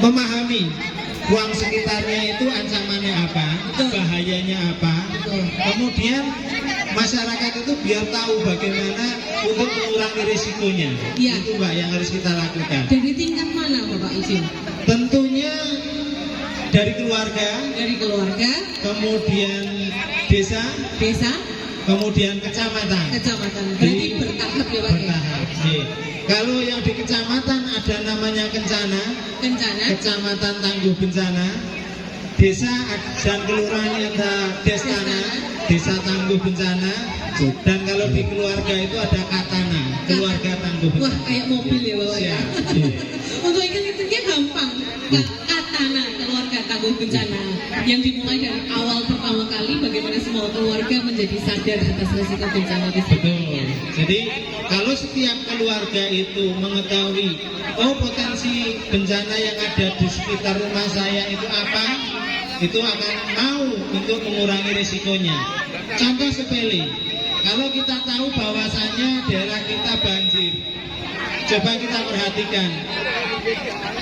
memahami ruang sekitarnya itu ancamannya apa, bahayanya apa. Kemudian masyarakat itu biar tahu bagaimana untuk mengurangi risikonya. Ya. Itu Mbak yang harus kita lakukan. Dari tingkat mana Bapak izin? Tentunya dari keluarga, kemudian desa, kemudian kecamatan. Berarti bertahap ya Pak? Bertahap. Kalau yang di kecamatan ada namanya Kencana, Kecamatan Tangguh Bencana. Desa dan kelurahan ada Destana, Desa Tangguh Bencana. Dan kalau di keluarga itu ada Katana, Keluarga Tangguh Bencana. Wah, kayak mobil ya Bapak ya. Untuk ingat-ingatnya gampang. Katana, Keluarga Tangguh Bencana, yang dimulai dari awal pertama kali bagaimana semua keluarga menjadi sadar atas risiko bencana di sini. Betul. Jadi kalau setiap keluarga itu mengetahui potensi bencana yang ada di sekitar rumah saya itu apa, itu akan mau untuk mengurangi risikonya. Contoh sepele, kalau kita tahu bahwasannya daerah kita banjir, coba kita perhatikan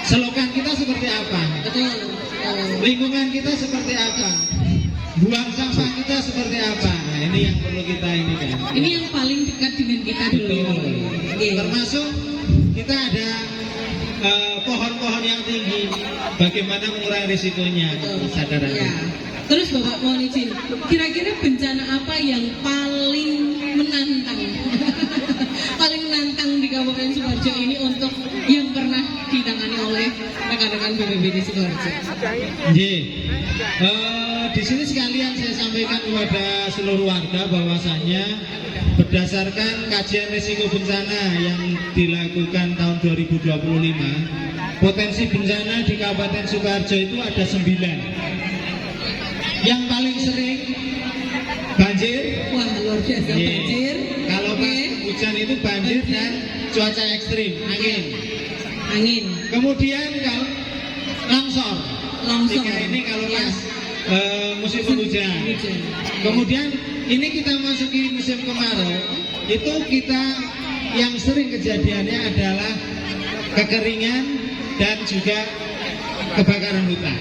selokan kita seperti apa, lingkungan kita seperti apa, buang sampah kita seperti apa. Nah, ini yang perlu kita ini kan. Ini yang paling dekat dengan kita dulu. Termasuk kita ada pohon-pohon yang tinggi, bagaimana mengurangi risikonya, kesadaran. Ya. Terus Bapak mohon izin, kira-kira bencana apa yang paling menantang, paling menantang di Kabupaten Sidoarjo ini untuk yang pernah ditangani oleh rekan-rekan BPBD Sidoarjo? Di sini sekalian saya sampaikan kepada seluruh warga bahwasannya berdasarkan kajian risiko bencana yang dilakukan tahun 2025, potensi bencana di Kabupaten Sidoarjo itu ada 9. Yang paling sering banjir. Wah, luar biasa banjir. Kalau hujan itu banjir dan cuaca ekstrim, angin. Kemudian kalau longsor. Tiga ini kalau pas musim penghujan. Kemudian ini kita masuki musim kemarau, itu kita yang sering kejadiannya adalah kekeringan dan juga kebakaran hutan.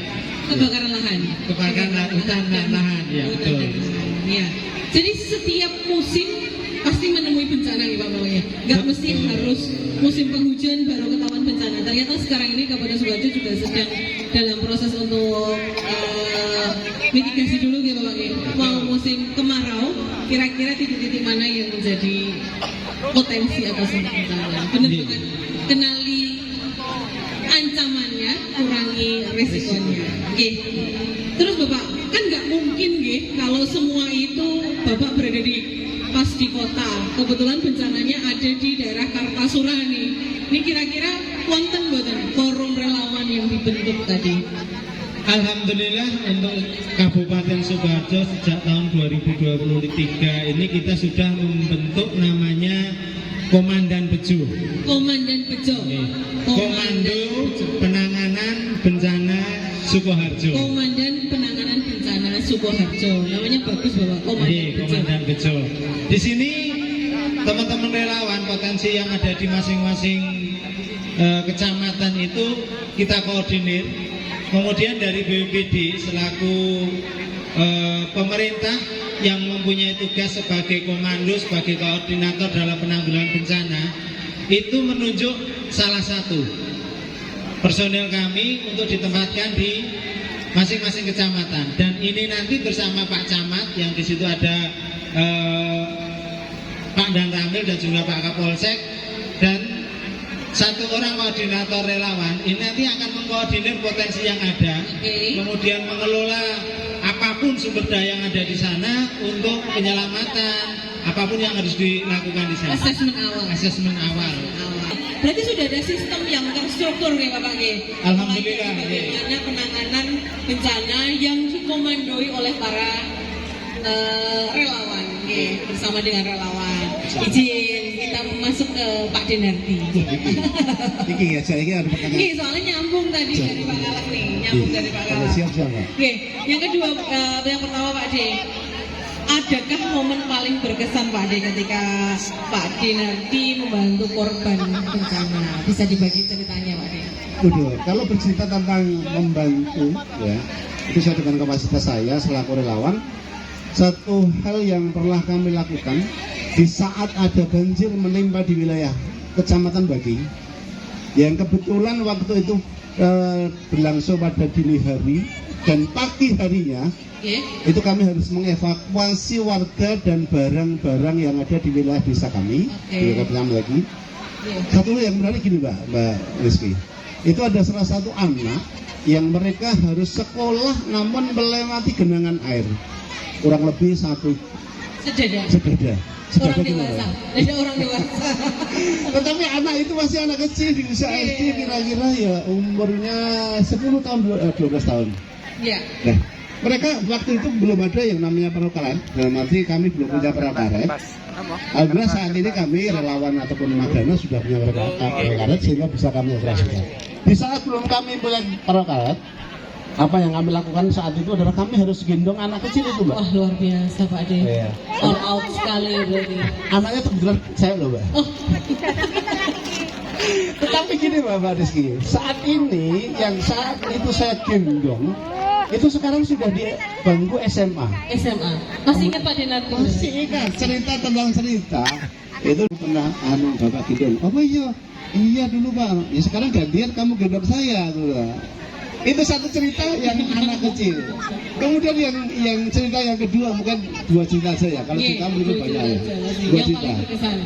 Kebakaran lahan. Kebakaran hutan dan lahan, ya betul. Ya. Jadi setiap musim pasti menemui bencana ya Pak Bawanya. Gak mesti harus musim penghujan baru ketahuan bencana. Ternyata sekarang ini Kabupaten Sidoarjo juga sedang dalam proses untuk mitigasi dulu ya Bapak ya. Mau musim kemarau, kira-kira titik-titik mana yang menjadi potensi atau sumber bencana. Benar-benar kenali ancamannya, kurangi risikonya. Terus Bapak, kan nggak mungkin kalau semua itu Bapak berada pas di kota. Kebetulan bencananya ada di daerah Kartasura nih. Ini kira-kira wonten mboten forum relawan yang dibentuk tadi? Alhamdulillah untuk Kabupaten Sidoarjo sejak tahun 2023 ini kita sudah membentuk namanya Komandan Bejo. Komando Penanganan Bencana Sukoharjo. Komandan Penanganan Bencana Sukoharjo. Namanya bagus Bapak. Komandan Bejo. Di sini teman-teman relawan potensi yang ada di masing-masing kecamatan itu kita koordinir. Kemudian dari BPBD selaku pemerintah yang mempunyai tugas sebagai komando, sebagai koordinator dalam penanggulangan bencana, itu menunjuk salah satu personel kami untuk ditempatkan di masing-masing kecamatan. Dan ini nanti bersama Pak Camat yang di situ ada Pak Dan Ramil dan juga Pak Kapolsek dan satu orang koordinator relawan. Ini nanti akan mengkoordinir potensi yang ada, kemudian mengelola apapun sumber daya yang ada di sana untuk penyelamatan, apapun yang harus dilakukan di sana. Asesmen awal. Berarti sudah ada sistem yang terstruktur ya Bapak ya? Alhamdulillah. Bagaimana penanganan bencana yang dikomandoi oleh para relawan, bersama dengan relawan. Izin kita masuk ke Pak Denardi. Iki ya, saya ini ada pertanyaan. Soalnya nyambung tadi dari Pak Kalak nih, nyambung dari Pak Kalak. Siap. Yang kedua, yang pertama Pak D, adakah momen paling berkesan Pak Ade ketika Pak Denardi membantu korban bencana? Bisa dibagi ceritanya Pak Ade? Udah, kalau bercerita tentang membantu, ya, itu saya dengan kapasitas saya selaku relawan. Satu hal yang pernah kami lakukan di saat ada banjir menimpa di wilayah Kecamatan Bagi, yang kebetulan waktu itu berlangsung pada dini hari dan pagi harinya, itu kami harus mengevakuasi warga dan barang-barang yang ada di wilayah desa kami, di Kecamatan Bagi. Satu hal yang menarik gini Mbak Rizky, itu ada salah satu anak yang mereka harus sekolah namun melewati genangan air kurang lebih satu Sedada. Orang dewasa, ada orang dewasa. Tetapi anak itu masih anak kecil di usia SD, kira-kira ya umurnya 10 tahun 12 tahun. Iya. Nah, mereka waktu itu belum ada yang namanya perahu karet. Dalam arti kami belum punya perahu karet. Alhamdulillah saat ini kami relawan ataupun Magana sudah punya perahu karet sehingga bisa kami operasikan. Di saat belum kami punya perahu karet, apa yang kami lakukan saat itu adalah kami harus gendong anak kecil itu Mbak. Wah luar biasa Pak Ade. Iya. All out sekali berarti. Anaknya kebetulan saya loh Mbak. Oh. Tetapi gini Mbak Rizky, saat ini yang saat itu saya gendong itu sekarang sudah di bangku SMA. Masih ingat Pak Denardi? Masih ingat cerita tentang cerita itu pernah Bapak gendong. Oh iya dulu Pak. Ya sekarang gantian kamu gendong saya tuh. Itu satu cerita yang anak kecil. Kemudian yang cerita yang kedua mungkin dua cerita saya. Kalau cerita mungkin banyak ya. Dua cerita.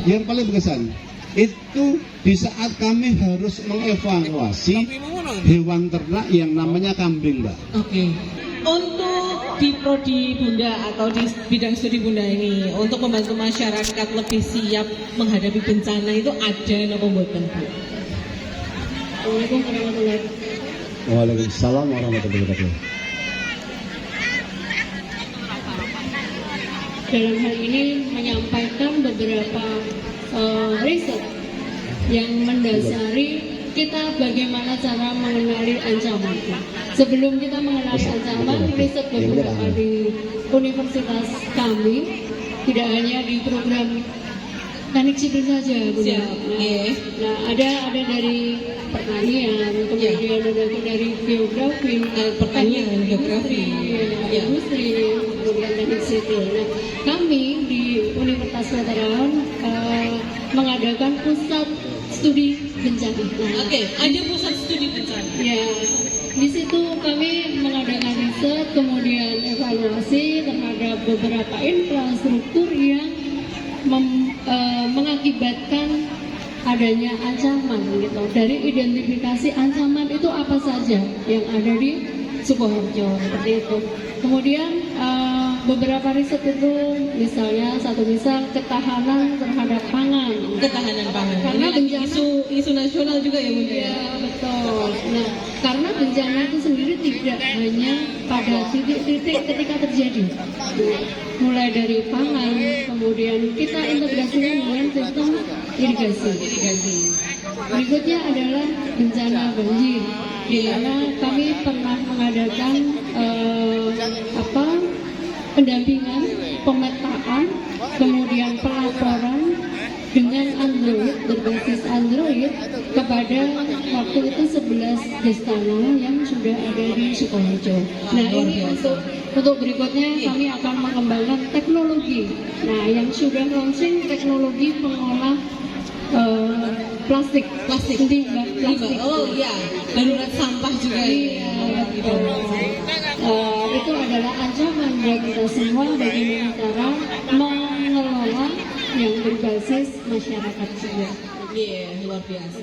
Yang paling berkesan itu di saat kami harus mengevakuasi hewan ternak yang namanya kambing, Mbak. Oke. Untuk di Prodi Bunda atau di bidang studi Bunda ini untuk membantu masyarakat lebih siap menghadapi bencana itu ada apa mboten Bu? Assalamualaikum warahmatullahi wabarakatuh. Waalaikumsalam warahmatullahi wabarakatuh. Dalam hal ini menyampaikan beberapa riset yang mendasari kita bagaimana cara mengenali ancaman. Sebelum kita mengenali ancaman, riset beberapa di universitas kami, tidak hanya di program teknik sipil saja, Bunda. Nah, ada dari pertanian, kemudian ada dari geografi, pertanian, geografi, industri, kemudian teknik sipil. Nah, kami di Universitas Veteran mengadakan pusat studi bencana. Nah, ada pusat studi bencana. Ya, di situ kami mengadakan riset, kemudian evaluasi terhadap beberapa infrastruktur yang mengakibatkan adanya ancaman gitu. Dari identifikasi ancaman itu apa saja yang ada di Sukoharjo seperti itu. Kemudian beberapa riset itu misalnya misal ketahanan terhadap pangan. Ketahanan pangan. Karena bencana isu nasional juga ya Bunda. Ya, betul. Nah, karena bencana itu sendiri tidak hanya pada titik-titik ketika terjadi. Mulai dari pangan, kemudian kita integrasinya dengan sistem irigasi. Berikutnya adalah bencana banjir, di mana kami pernah mengadakan pendampingan, pemetaan, kemudian pelaporan dengan Android, berbasis Android kepada waktu itu 11 destana yang sudah ada di Sukoharjo. Nah, ini untuk berikutnya kami akan mengembangkan teknologi. Nah, yang sudah launching teknologi pengolah plastik. Plastik. Oh iya, darurat sampah juga. Iya, betul. Itu adalah ancaman buat kita semua bagaimana cara mengelola yang berbasis masyarakat juga. Iya, luar biasa.